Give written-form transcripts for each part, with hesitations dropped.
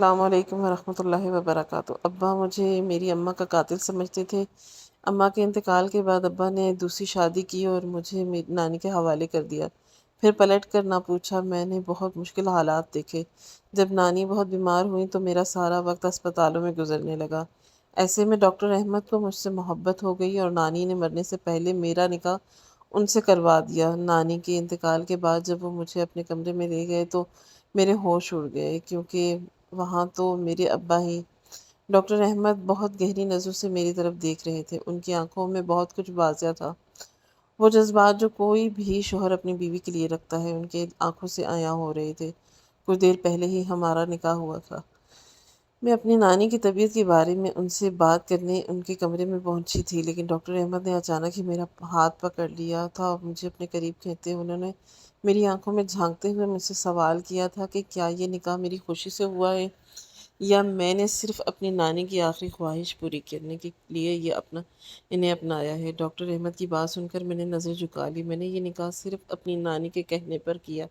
السلام علیکم ورحمۃ اللہ وبرکاتہ۔ ابا مجھے میری اماں کا قاتل سمجھتے تھے۔ اماں کے انتقال کے بعد ابا نے دوسری شادی کی اور مجھے میری نانی کے حوالے کر دیا۔ پھر پلٹ کر نہ پوچھا۔ میں نے بہت مشکل حالات دیکھے۔ جب نانی بہت بیمار ہوئی تو میرا سارا وقت اسپتالوں میں گزرنے لگا۔ ایسے میں ڈاکٹر احمد کو مجھ سے محبت ہو گئی اور نانی نے مرنے سے پہلے میرا نکاح ان سے کروا دیا۔ نانی کے انتقال کے بعد جب وہ مجھے اپنے کمرے میں لے گئے تو میرے ہوش اڑ گئے، کیونکہ وہاں تو میرے ابا ہی۔ ڈاکٹر احمد بہت گہری نظروں سے میری طرف دیکھ رہے تھے۔ ان کی آنکھوں میں بہت کچھ واضح تھا، وہ جذبات جو کوئی بھی شوہر اپنی بیوی کے لیے رکھتا ہے ان کے آنکھوں سے عیاں ہو رہے تھے۔ کچھ دیر پہلے ہی ہمارا نکاح ہوا تھا۔ میں اپنی نانی کی طبیعت کے بارے میں ان سے بات کرنے ان کے کمرے میں پہنچی تھی، لیکن ڈاکٹر احمد نے اچانک ہی میرا ہاتھ پکڑ لیا تھا اور مجھے اپنے قریب کھینچتے انہوں نے میری آنکھوں میں جھانکتے ہوئے مجھ سے سوال کیا تھا کہ کیا یہ نکاح میری خوشی سے ہوا ہے یا میں نے صرف اپنی نانی کی آخری خواہش پوری کرنے کے لیے انہیں اپنایا ہے۔ ڈاکٹر احمد کی بات سن کر میں نے نظر جھکا لی۔ میں نے یہ نکاح صرف اپنی نانی کے کہنے پر کیا۔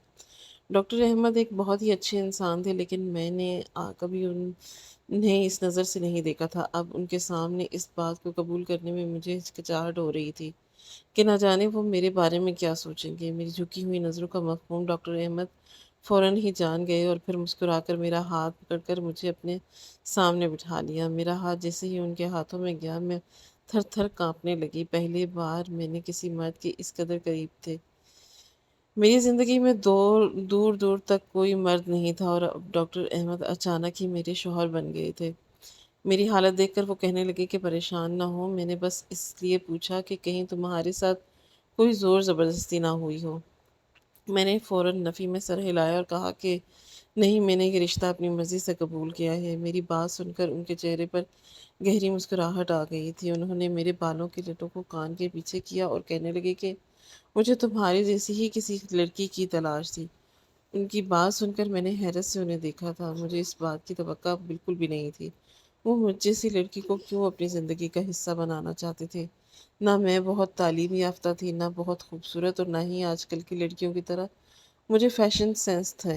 ڈاکٹر احمد ایک بہت ہی اچھے انسان تھے، لیکن میں نے کبھی انہیں اس نظر سے نہیں دیکھا تھا۔ اب ان کے سامنے اس بات کو قبول کرنے میں مجھے ہچکچاہٹ ہو رہی تھی کہ نہ جانے وہ میرے بارے میں کیا سوچیں گے۔ میری جھکی ہوئی نظروں کا مفہوم ڈاکٹر احمد فوراً ہی جان گئے اور پھر مسکرا کر میرا ہاتھ پکڑ کر مجھے اپنے سامنے بٹھا لیا۔ میرا ہاتھ جیسے ہی ان کے ہاتھوں میں گیا میں تھر تھر کانپنے لگی۔ پہلی بار میں نے کسی مرد کے اس قدر قریب تھے۔ میری زندگی میں دور دور تک کوئی مرد نہیں تھا اور اب ڈاکٹر احمد اچانک ہی میرے شوہر بن گئے تھے۔ میری حالت دیکھ کر وہ کہنے لگے کہ پریشان نہ ہو، میں نے بس اس لیے پوچھا کہ کہیں تمہارے ساتھ کوئی زور زبردستی نہ ہوئی ہو۔ میں نے فوراً نفی میں سر ہلایا اور کہا کہ نہیں، میں نے یہ رشتہ اپنی مرضی سے قبول کیا ہے۔ میری بات سن کر ان کے چہرے پر گہری مسکراہٹ آ گئی تھی۔ انہوں نے میرے بالوں کے لٹوں کو کان کے پیچھے کیا اور کہنے لگے کہ مجھے تمہاری جیسی ہی کسی لڑکی کی تلاش تھی۔ ان کی بات سن کر میں نے حیرت سے انہیں دیکھا تھا۔ مجھے اس بات کی توقع بالکل بھی نہیں تھی۔ وہ مجھ جیسی لڑکی کو کیوں اپنی زندگی کا حصہ بنانا چاہتے تھے؟ نہ میں بہت تعلیم یافتہ تھی، نہ بہت خوبصورت، اور نہ ہی آج کل کی لڑکیوں کی طرح مجھے فیشن سینس تھا۔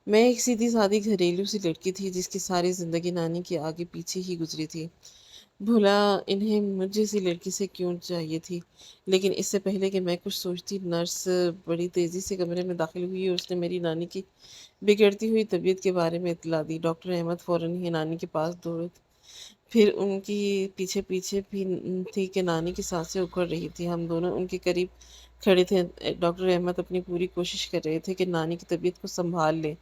میں ایک سیدھی سادی گھریلو سی لڑکی تھی جس کی ساری زندگی نانی کے آگے پیچھے ہی گزری تھی۔ بھلا انہیں مجھ جیسی لڑکی سے کیوں چاہیے تھی؟ لیکن اس سے پہلے کہ میں کچھ سوچتی، نرس بڑی تیزی سے کمرے میں داخل ہوئی اور اس نے میری نانی کی بگڑتی ہوئی طبیعت کے بارے میں اطلاع دی۔ ڈاکٹر احمد فوراً ہی نانی کے پاس دوڑے، پھر ان کی پیچھے پیچھے بھی تھی کہ نانی کی سانسیں اکھڑ رہی تھی۔ ہم دونوں ان کے قریب کھڑے تھے۔ ڈاکٹر احمد اپنی پوری کوشش کر رہے تھے کہ نانی کی طبیعت کو سنبھال لیں،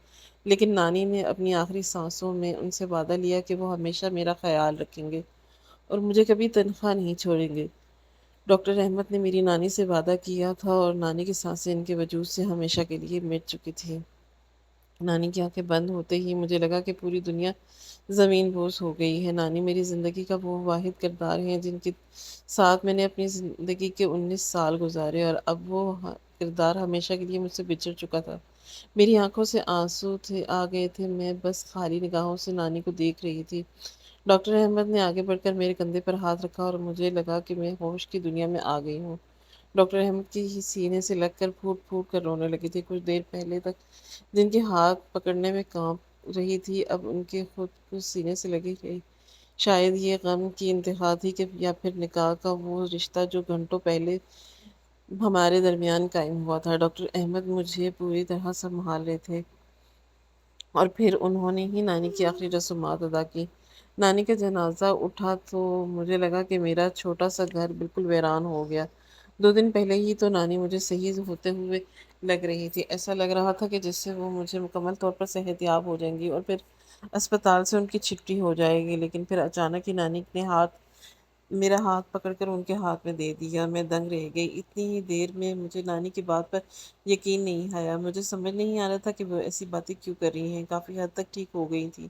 لیکن نانی نے اپنی آخری سانسوں میں ان سے وعدہ لیا کہ وہ ہمیشہ میرا خیال رکھیں گے اور مجھے کبھی تنہا نہیں چھوڑیں گے۔ ڈاکٹر احمد نے میری نانی سے وعدہ کیا تھا اور نانی کی سانسیں ان کے وجود سے ہمیشہ کے لیے مٹ چکی تھیں۔ نانی کی آنکھیں بند ہوتے ہی مجھے لگا کہ پوری دنیا زمین بوس ہو گئی ہے۔ نانی میری زندگی کا وہ واحد کردار ہیں جن کے ساتھ میں نے اپنی زندگی کے 19 سال گزارے، اور اب وہ کردار ہمیشہ کے لیے مجھ سے بچھڑ چکا تھا۔ میری آنکھوں سے آنسو آ گئے تھے، میں بس خالی نگاہوں سے نانی کو دیکھ رہی تھی۔ ڈاکٹر احمد نے آگے بڑھ کر میرے کندھے پر ہاتھ رکھا اور مجھے لگا کہ میں ہوش کی دنیا میں آ گئی ہوں۔ ڈاکٹر احمد کی سینے سے لگ کر پھوٹ پھوٹ کر رونے لگی تھی۔ کچھ دیر پہلے تک جن کے ہاتھ پکڑنے میں کانپ رہی تھی، اب ان کے خود کچھ سینے سے لگی رہی۔ شاید یہ غم کی انتہا تھی کہ یا پھر نکاح کا وہ رشتہ جو گھنٹوں پہلے ہمارے درمیان قائم ہوا تھا۔ ڈاکٹر احمد مجھے پوری طرح سنبھال رہے تھے اور پھر انہوں نے ہی نانی کی آخری رسومات ادا کی۔ نانی کا جنازہ اٹھا تو مجھے لگا کہ میرا چھوٹا سا گھر بالکل ویران ہو گیا۔ 2 دن پہلے ہی تو نانی مجھے صحیح ہوتے ہوئے لگ رہی تھی۔ ایسا لگ رہا تھا کہ جس سے وہ مجھے مکمل طور پر صحت یاب ہو جائیں گی اور پھر اسپتال سے ان کی چھٹی ہو جائے گی، لیکن پھر اچانک ہی نانی نے میرا ہاتھ پکڑ کر ان کے ہاتھ میں دے دیا۔ میں دنگ رہ گئی۔ اتنی ہی دیر میں مجھے نانی کی بات پر یقین نہیں آیا۔ مجھے سمجھ نہیں آ رہا تھا کہ وہ ایسی باتیں کیوں کر رہی ہیں۔ کافی حد تک ٹھیک ہو گئی تھی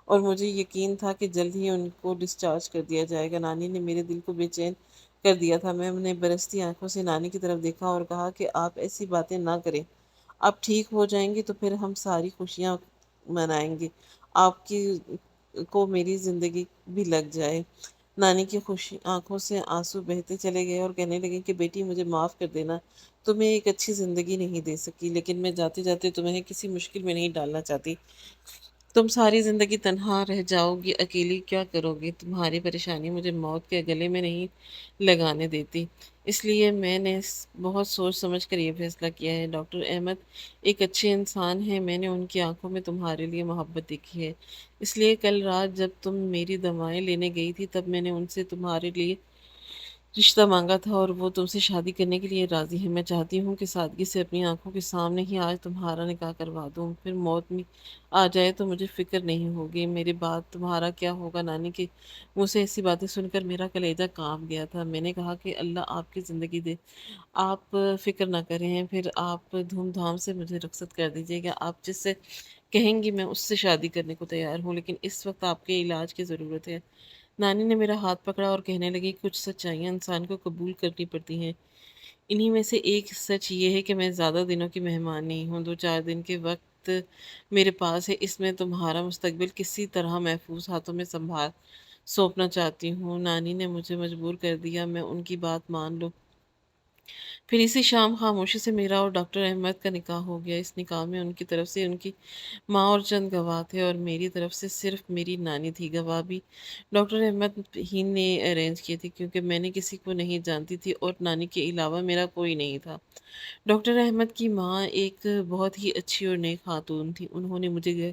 اور مجھے یقین تھا کہ جلد ہی ان کو ڈسچارج کر دیا جائے گا۔ نانی نے میرے دل کو بے چین کر دیا تھا۔ میں نے برستی آنکھوں سے نانی کی طرف دیکھا اور کہا کہ آپ ایسی باتیں نہ کریں، آپ ٹھیک ہو جائیں گی تو پھر ہم ساری خوشیاں منائیں گے، آپ کی کو میری زندگی بھی لگ جائے۔ نانی کی خوشی آنکھوں سے آنسو بہتے چلے گئے اور کہنے لگے کہ بیٹی مجھے معاف کر دینا، تمہیں ایک اچھی زندگی نہیں دے سکی، لیکن میں جاتے جاتے تمہیں کسی مشکل میں نہیں ڈالنا چاہتی۔ تم ساری زندگی تنہا رہ جاؤ گی، اکیلی کیا کرو گی؟ تمہاری پریشانی مجھے موت کے گلے میں نہیں لگانے دیتی، اس لیے میں نے بہت سوچ سمجھ کر یہ فیصلہ کیا ہے۔ ڈاکٹر احمد ایک اچھے انسان ہیں، میں نے ان کی آنکھوں میں تمہارے لیے محبت دیکھی ہے، اس لیے کل رات جب تم میری دوائیں لینے گئی تھی تب میں نے ان سے تمہارے لیے رشتہ مانگا تھا اور وہ تم سے شادی کرنے کے لیے راضی ہے۔ میں چاہتی ہوں کہ سادگی سے اپنی آنکھوں کے سامنے ہی آج تمہارا نکاح کروا دوں، پھر موت میں آ جائے تو مجھے فکر نہیں ہوگی میرے بعد تمہارا کیا ہوگا۔ نانی کے منہ سے ایسی باتیں سن کر میرا کلیجہ کانپ گیا تھا۔ میں نے کہا کہ اللہ آپ کی زندگی دے، آپ فکر نہ کریں، پھر آپ دھوم دھام سے مجھے رخصت کر دیجیے گا، آپ جس سے کہیں گی میں اس سے شادی کرنے کو تیار ہوں، لیکن اس وقت آپ کے علاج کی ضرورت ہے۔ نانی نے میرا ہاتھ پکڑا اور کہنے لگی کچھ سچائیاں انسان کو قبول کرنی پڑتی ہیں، انہی میں سے ایک سچ یہ ہے کہ میں زیادہ دنوں کی مہمان نہیں ہوں، 2 4 دن کے وقت میرے پاس ہے، اس میں تمہارا مستقبل کسی طرح محفوظ ہاتھوں میں سنبھال سونپنا چاہتی ہوں۔ نانی نے مجھے مجبور کر دیا میں ان کی بات مان لوں۔ پھر اسی شام خاموشی سے میرا اور ڈاکٹر احمد کا نکاح ہو گیا۔ اس نکاح میں ان کی طرف سے ان کی ماں اور چند گواہ تھے اور میری طرف سے صرف میری نانی تھی۔ گواہ بھی ڈاکٹر احمد ہی نے ارینج کیے تھے کیونکہ میں نے کسی کو نہیں جانتی تھی اور نانی کے علاوہ میرا کوئی نہیں تھا۔ ڈاکٹر احمد کی ماں ایک بہت ہی اچھی اور نیک خاتون تھی، انہوں نے مجھے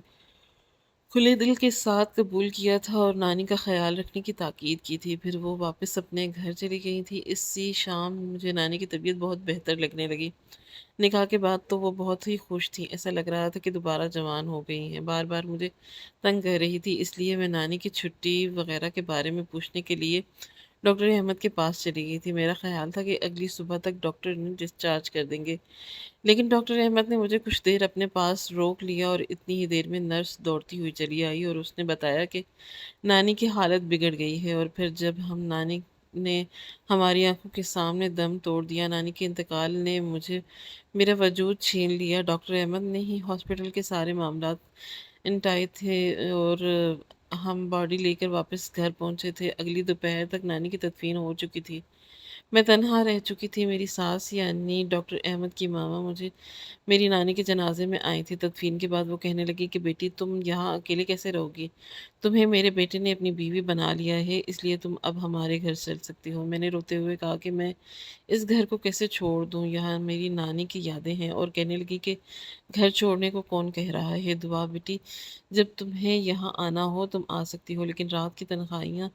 کھلے دل کے ساتھ قبول کیا تھا اور نانی کا خیال رکھنے کی تاکید کی تھی۔ پھر وہ واپس اپنے گھر چلی گئی تھی۔ اسی شام مجھے نانی کی طبیعت بہت بہتر لگنے لگی۔ نکاح کے بعد تو وہ بہت ہی خوش تھی، ایسا لگ رہا تھا کہ دوبارہ جوان ہو گئی ہیں۔ بار بار مجھے تنگ کر رہی تھی، اس لیے میں نانی کی چھٹی وغیرہ کے بارے میں پوچھنے کے لیے ڈاکٹر احمد کے پاس چلی گئی تھی۔ میرا خیال تھا کہ اگلی صبح تک ڈاکٹر انہیں ڈسچارج کر دیں گے، لیکن ڈاکٹر احمد نے مجھے کچھ دیر اپنے پاس روک لیا اور اتنی ہی دیر میں نرس دوڑتی ہوئی چلی آئی اور اس نے بتایا کہ نانی کی حالت بگڑ گئی ہے۔ اور پھر جب نانی نے ہماری آنکھوں کے سامنے دم توڑ دیا، نانی کے انتقال نے مجھے میرا وجود چھین لیا۔ ڈاکٹر احمد نے ہی ہاسپٹل کے سارے معاملات انٹائے تھے اور ہم باڈی لے کر واپس گھر پہنچے تھے۔ اگلی دوپہر تک نانی کی تدفین ہو چکی تھی، میں تنہا رہ چکی تھی۔ میری ساس یعنی ڈاکٹر احمد کی ماما مجھے میری نانی کے جنازے میں آئی تھی۔ تدفین کے بعد وہ کہنے لگی کہ بیٹی تم یہاں اکیلے کیسے رہو گی؟ تمہیں میرے بیٹے نے اپنی بیوی بنا لیا ہے، اس لیے تم اب ہمارے گھر چل سکتی ہو۔ میں نے روتے ہوئے کہا کہ میں اس گھر کو کیسے چھوڑ دوں، یہاں میری نانی کی یادیں ہیں، اور کہنے لگی کہ گھر چھوڑنے کو کون کہہ رہا ہے؟ دعا بیٹی، جب تمہیں یہاں آنا ہو تم آ سکتی ہو، لیکن رات کی تنہائیاں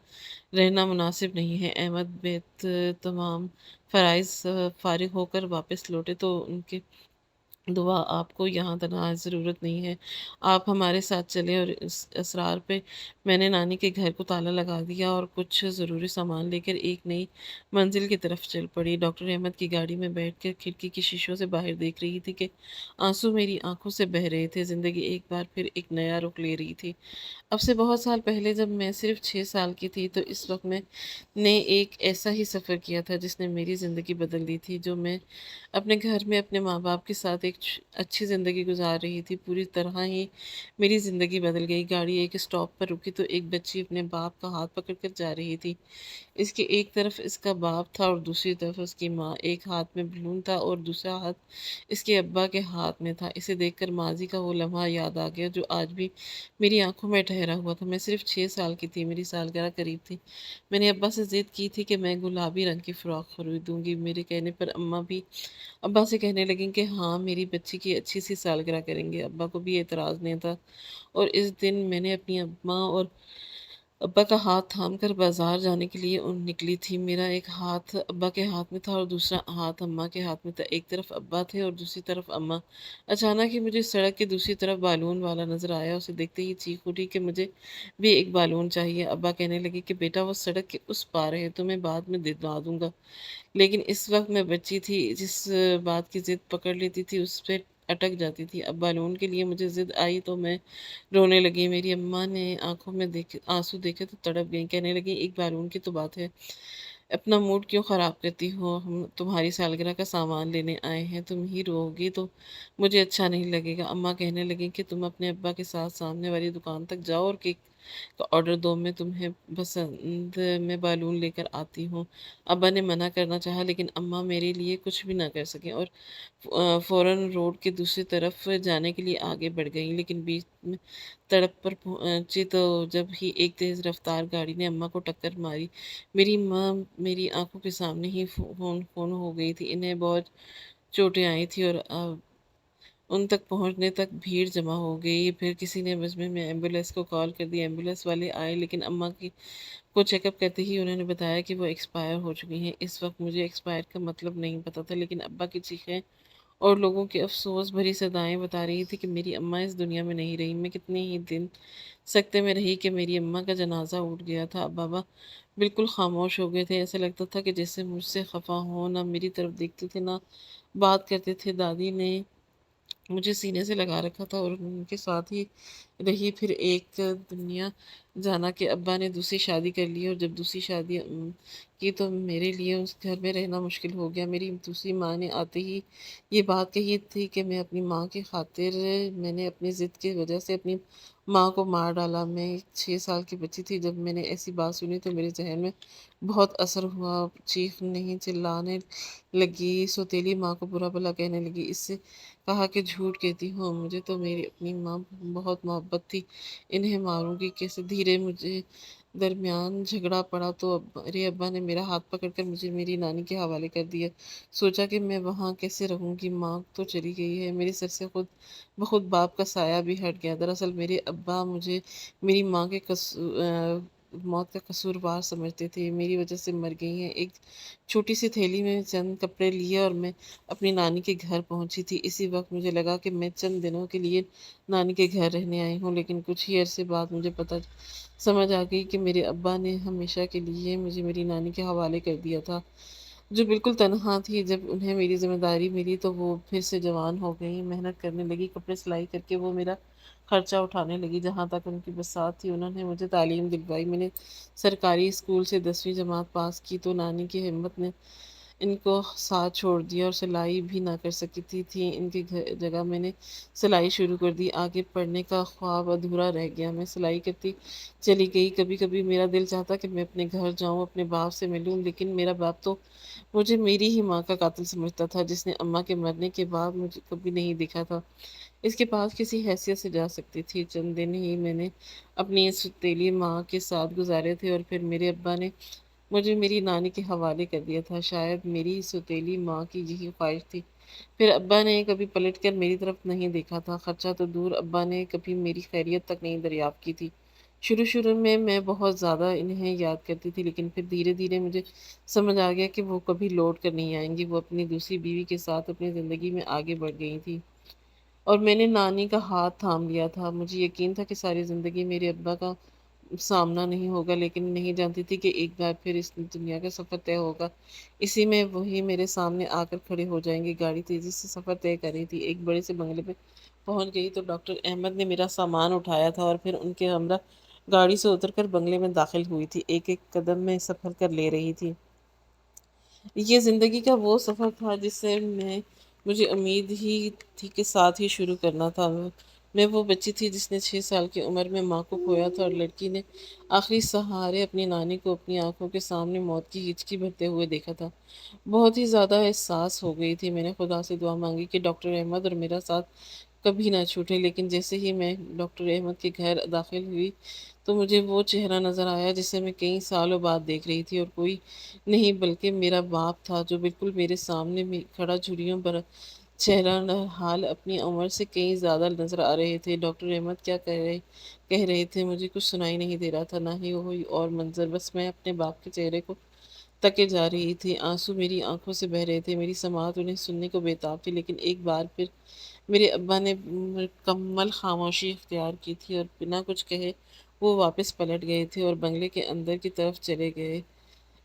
رہنا مناسب نہیں ہے۔ احمد بیت تمام فرائض فارغ ہو کر واپس لوٹے تو ان کے دعا آپ کو یہاں تنہا ضرورت نہیں ہے، آپ ہمارے ساتھ چلیں۔ اور اس اصرار پہ میں نے نانی کے گھر کو تالا لگا دیا اور کچھ ضروری سامان لے کر ایک نئی منزل کی طرف چل پڑی۔ ڈاکٹر احمد کی گاڑی میں بیٹھ کر کھڑکی کی شیشوں سے باہر دیکھ رہی تھی کہ آنسو میری آنکھوں سے بہہ رہے تھے، زندگی ایک بار پھر ایک نیا رخ لے رہی تھی۔ اب سے بہت سال پہلے جب میں صرف 6 سال کی تھی تو اس وقت میں نے ایک ایسا ہی سفر کیا تھا جس نے میری زندگی بدل دی تھی۔ جو میں اپنے گھر میں اپنے ماں باپ کے ساتھ ایک اچھی زندگی گزار رہی تھی، پوری طرح ہی میری زندگی بدل گئی۔ گاڑی ایک اسٹاپ پر رکی تو ایک بچی اپنے باپ کا ہاتھ پکڑ کر جا رہی تھی۔ اس کے ایک طرف اس کا باپ تھا اور دوسری طرف اس کی ماں، ایک ہاتھ میں بلون تھا اور دوسرا ہاتھ اس کے ابا کے ہاتھ میں تھا۔ اسے دیکھ کر ماضی کا وہ لمحہ یاد آ گیا جو آج بھی میری آنکھوں میں ٹھہرا ہوا تھا۔ میں صرف 6 سال کی تھی، میری سالگرہ قریب تھی۔ میں نے ابا سے ضد کی تھی کہ میں گلابی رنگ کی فراک خریدوں گی۔ میرے کہنے پر اماں بھی ابا سے کہنے لگیں کہ ہاں میری بچی کی اچھی سی سالگرہ کریں گے۔ ابا کو بھی اعتراض نہیں تھا اور اس دن میں نے اپنی اماں اور ابا کا ہاتھ تھام کر بازار جانے کے لیے نکلی تھی۔ میرا ایک ہاتھ ابا کے ہاتھ میں تھا اور دوسرا ہاتھ اماں کے ہاتھ میں تھا۔ ایک طرف ابا تھے اور دوسری طرف اماں۔ اچانک ہی مجھے سڑک کے دوسری طرف بالون والا نظر آیا، اسے دیکھتے ہی چیخ اٹھی کہ مجھے بھی ایک بالون چاہیے۔ ابا کہنے لگے کہ بیٹا وہ سڑک کے اس پار ہے، تمہیں بعد میں دلا دوں گا۔ لیکن اس وقت میں بچی تھی، جس بات کی ضد پکڑ لیتی تھی اس پہ اٹک جاتی تھی۔ اب بالون کے لیے مجھے ضد آئی تو میں رونے لگی۔ میری اماں نے آنکھوں میں آنسو دیکھے تو تڑپ گئیں، کہنے لگیں ایک بالون کی تو بات ہے، اپنا موڈ کیوں خراب کرتی ہو؟ ہم تمہاری سالگرہ کا سامان لینے آئے ہیں، تم ہی روؤگی تو مجھے اچھا نہیں لگے گا۔ اماں کہنے لگیں کہ تم اپنے ابا کے ساتھ سامنے والی دکان تک جاؤ اور کیک کا آرڈر دو، میں تمہیں پسند میں بالون لے کر آتی ہوں۔ ابا نے منع کرنا چاہا لیکن اماں میرے لیے کچھ بھی نہ کر سکیں اور فوراً روڈ کے دوسری طرف جانے کے لیے آگے بڑھ گئیں، لیکن بیچ میں سڑک پر پہنچی تو جب ہی ایک تیز رفتار گاڑی نے اماں کو ٹکر ماری۔ میری ماں میری آنکھوں کے سامنے ہی فون فون ہو گئی تھی۔ انہیں بہت چوٹیں آئی تھی اور ان تک پہنچنے تک بھیڑ جمع ہو گئی۔ پھر کسی نے مجمع میں ایمبولینس کو کال کر دی۔ ایمبولینس والے آئے لیکن اماں کی کو چیک اپ کرتے ہی انہوں نے بتایا کہ وہ ایکسپائر ہو چکی ہیں۔ اس وقت مجھے ایکسپائر کا مطلب نہیں پتا تھا، لیکن ابا کی چیخیں اور لوگوں کی افسوس بھری صدائیں بتا رہی تھی کہ میری اماں اس دنیا میں نہیں رہی۔ میں کتنے ہی دن سکتے میں رہی کہ میری اماں کا جنازہ اٹھ گیا تھا۔ اب بابا بالکل خاموش ہو گئے تھے، ایسا لگتا تھا کہ جیسے مجھ سے خفا ہوں، نہ میری طرف دیکھتے تھے نہ بات کرتے تھے۔ دادی نے مجھے سینے سے لگا رکھا تھا اور ان کے ساتھ ہی رہی۔ پھر ایک دنیا جانا کہ ابا نے دوسری شادی کر لی، اور جب دوسری شادی کی تو میرے لیے اس گھر میں رہنا مشکل ہو گیا۔ میری دوسری ماں نے آتے ہی یہ بات کہی تھی کہ میں اپنی ماں کی خاطر میں نے اپنی ضد کی وجہ سے اپنی ماں کو مار ڈالا۔ میں 6 سال کی بچی تھی جب میں نے ایسی بات سنی تو میرے ذہن میں بہت اثر ہوا۔ چیخ نہیں چلانے لگی، سوتیلی ماں کو برا بھلا کہنے لگی۔ اس سے کہا کہ جھوٹ کہتی ہوں، مجھے تو میری اپنی ماں بہت محبت تھی، انہیں ماروں گی کیسے؟ دھیرے مجھے درمیان جھگڑا پڑا تو میرے ابا نے میرا ہاتھ پکڑ کر مجھے میری نانی کے حوالے کر دیا۔ سوچا کہ میں وہاں کیسے رہوں گی، ماں تو چلی گئی ہے۔ میرے سر سے خود بخود باپ کا سایہ بھی ہٹ گیا۔ دراصل میرے ابا مجھے میری ماں کے موت کا قصوروار سمجھتے تھے، میری وجہ سے مر گئی ہیں۔ ایک چھوٹی سی تھیلی میں چند کپڑے لیے اور میں اپنی نانی کے گھر پہنچی تھی۔ اسی وقت مجھے لگا کہ میں چند دنوں کے لیے نانی کے گھر رہنے آئی ہوں، لیکن کچھ ہی عرصے بعد مجھے سمجھ آ گئی کہ میرے ابا نے ہمیشہ کے لیے مجھے میری نانی کے حوالے کر دیا تھا، جو بالکل تنہا تھی۔ جب انہیں میری ذمہ داری ملی تو وہ پھر سے جوان ہو گئی، محنت کرنے لگی، کپڑے سلائی کر کے وہ میرا خرچہ اٹھانے لگی۔ جہاں تک ان کی بساط تھی انہوں نے مجھے تعلیم دلوائی۔ میں نے سرکاری اسکول سے 10ویں جماعت پاس کی تو نانی کی ہمت نے ان کو ساتھ چھوڑ دیا اور سلائی بھی نہ کر سکتی تھی۔ ان کی جگہ میں نے سلائی شروع کر دی۔ آگے پڑھنے کا خواب ادھورا رہ گیا، میں سلائی کرتی چلی گئی۔ کبھی کبھی میرا دل چاہتا کہ میں اپنے گھر جاؤں، اپنے باپ سے ملوں، لیکن میرا باپ تو مجھے میری ہی ماں کا قاتل سمجھتا تھا، جس نے اماں کے مرنے کے بعد مجھے کبھی نہیں دیکھا تھا۔ اس کے پاس کسی حیثیت سے جا سکتی تھی۔ چند دن ہی میں نے اپنی سوتیلی ماں کے ساتھ گزارے تھے اور پھر میرے ابا نے مجھے میری نانی کے حوالے کر دیا تھا۔ شاید میری سوتیلی ماں کی یہی خواہش تھی۔ پھر ابا نے کبھی پلٹ کر میری طرف نہیں دیکھا تھا، خرچہ تو دور، ابا نے کبھی میری خیریت تک نہیں دریافت کی تھی۔ شروع میں بہت زیادہ انہیں یاد کرتی تھی، لیکن پھر دھیرے دھیرے مجھے سمجھ آ گیا کہ وہ کبھی لوٹ کر نہیں آئیں گی۔ وہ اپنی دوسری بیوی کے ساتھ اپنی زندگی میں آگے بڑھ گئی تھی اور میں نے نانی کا ہاتھ تھام لیا تھا۔ مجھے یقین تھا کہ ساری زندگی میرے ابا کا سامنا نہیں ہوگا، لیکن نہیں جانتی تھی کہ ایک بار پھر اس دنیا کا سفر طے ہوگا۔ اسی میں وہی میرے سامنے آ کر کھڑے ہو جائیں گے۔ گاڑی تیزی سے سفر طے کر رہی تھی، ایک بڑے سے بنگلے پہ پہنچ گئی تو ڈاکٹر احمد نے میرا سامان اٹھایا تھا اور پھر ان کے ہمراہ گاڑی سے اتر کر بنگلے میں داخل ہوئی تھی۔ ایک ایک قدم میں سفر کر لے رہی تھی۔ یہ زندگی کا وہ سفر تھا جس سے مجھے امید ہی تھی کہ ساتھ ہی شروع کرنا تھا۔ میں وہ بچی تھی جس نے 6 سال کی عمر میں ماں کو کھویا تھا، اور لڑکی نے آخری سہارے اپنی نانی کو اپنی آنکھوں کے سامنے موت کی ہچکی بھرتے ہوئے دیکھا تھا۔ بہت ہی زیادہ احساس ہو گئی تھی۔ میں نے خدا سے دعا مانگی کہ ڈاکٹر احمد اور میرا ساتھ کبھی نہ چھوٹے، لیکن جیسے ہی میں ڈاکٹر احمد کے گھر داخل ہوئی تو مجھے وہ چہرہ نظر آیا جسے میں کئی سالوں بعد دیکھ رہی تھی، اور کوئی نہیں بلکہ میرا باپ تھا، جو بالکل میرے سامنے میں کھڑا، جھریوں پر چہرہ حال اپنی عمر سے کہیں زیادہ نظر آ رہے تھے۔ ڈاکٹر احمد کیا کہہ رہے تھے مجھے کچھ سنائی نہیں دے رہا تھا، نہ ہی کوئی اور منظر، بس میں اپنے باپ کے چہرے کو تکے جا رہی تھی۔ آنسو میری آنکھوں سے بہہ رہے تھے، میری سماعت انہیں سننے کو بےتاب تھی، لیکن ایک بار پھر میرے ابا نے مکمل خاموشی اختیار کی تھی اور بنا کچھ کہے وہ واپس پلٹ گئے تھے اور بنگلے کے اندر کی طرف چلے گئے۔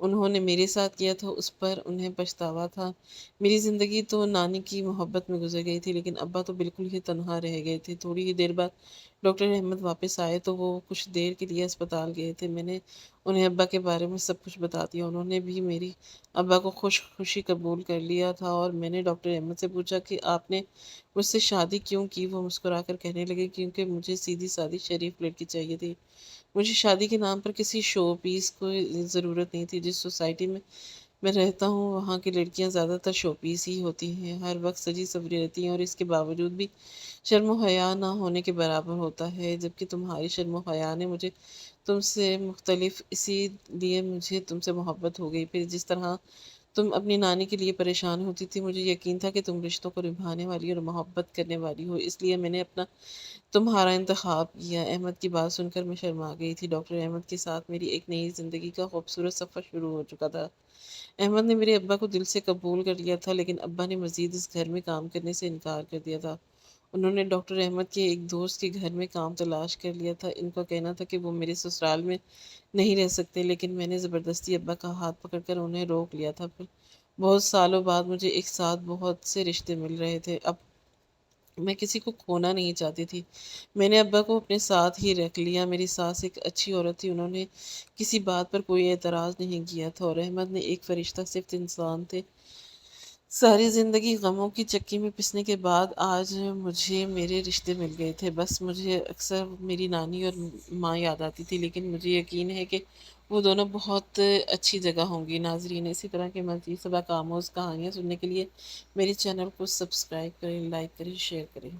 انہوں نے میرے ساتھ کیا تھا اس پر انہیں پچھتاوا تھا۔ میری زندگی تو نانی کی محبت میں گزر گئی تھی، لیکن ابا تو بالکل ہی تنہا رہ گئے تھے۔ تھوڑی ہی دیر بعد ڈاکٹر احمد واپس آئے تو وہ کچھ دیر کے لیے اسپتال گئے تھے۔ میں نے انہیں ابا کے بارے میں سب کچھ بتا دیا۔ انہوں نے بھی میری ابا کو خوشی قبول کر لیا تھا، اور میں نے ڈاکٹر احمد سے پوچھا کہ آپ نے مجھ سے شادی کیوں کی؟ وہ مسکرا کر کہنے لگے کیونکہ مجھے سیدھی سادی شریف لڑکی چاہیے تھی۔ مجھے شادی کے نام پر کسی شو پیس کو ضرورت نہیں تھی۔ جس سوسائٹی میں رہتا ہوں وہاں کی لڑکیاں زیادہ تر شو پیس ہی ہوتی ہیں، ہر وقت سجی سوری رہتی ہیں، اور اس کے باوجود بھی شرم و حیا نہ ہونے کے برابر ہوتا ہے، جبکہ تمہاری شرم و حیا نے مجھے تم سے مختلف، اسی لیے مجھے تم سے محبت ہو گئی۔ پھر جس طرح تم اپنی نانی کے لیے پریشان ہوتی تھی، مجھے یقین تھا کہ تم رشتوں کو نبھانے والی اور محبت کرنے والی ہو، اس لیے میں نے تمہارا انتخاب کیا۔ احمد کی بات سن کر میں شرما گئی تھی۔ ڈاکٹر احمد کے ساتھ میری ایک نئی زندگی کا خوبصورت سفر شروع ہو چکا تھا۔ احمد نے میرے ابا کو دل سے قبول کر لیا تھا، لیکن ابا نے مزید اس گھر میں کام کرنے سے انکار کر دیا تھا۔ انہوں نے ڈاکٹر احمد کے ایک دوست کے گھر میں کام تلاش کر لیا تھا۔ ان کا کہنا تھا کہ وہ میرے سسرال میں نہیں رہ سکتے، لیکن میں نے زبردستی ابا کا ہاتھ پکڑ کر انہیں روک لیا تھا۔ پھر بہت سالوں بعد مجھے ایک ساتھ بہت سے رشتے مل رہے تھے۔ اب میں کسی کو کھونا نہیں چاہتی تھی۔ میں نے ابا کو اپنے ساتھ ہی رکھ لیا۔ میری ساس ایک اچھی عورت تھی، انہوں نے کسی بات پر کوئی اعتراض نہیں کیا تھا، اور احمد نے ایک فرشتہ صفت انسان تھے۔ ساری زندگی غموں کی چکی میں پسنے کے بعد آج مجھے میرے رشتے مل گئے تھے۔ بس مجھے اکثر میری نانی اور ماں یاد آتی تھی، لیکن مجھے یقین ہے کہ وہ دونوں بہت اچھی جگہ ہوں گی۔ ناظرین، اسی طرح کے مزید سبق آموز کہانیاں سننے کے لیے میرے چینل کو سبسکرائب کریں، لائک کریں، شیئر کریں۔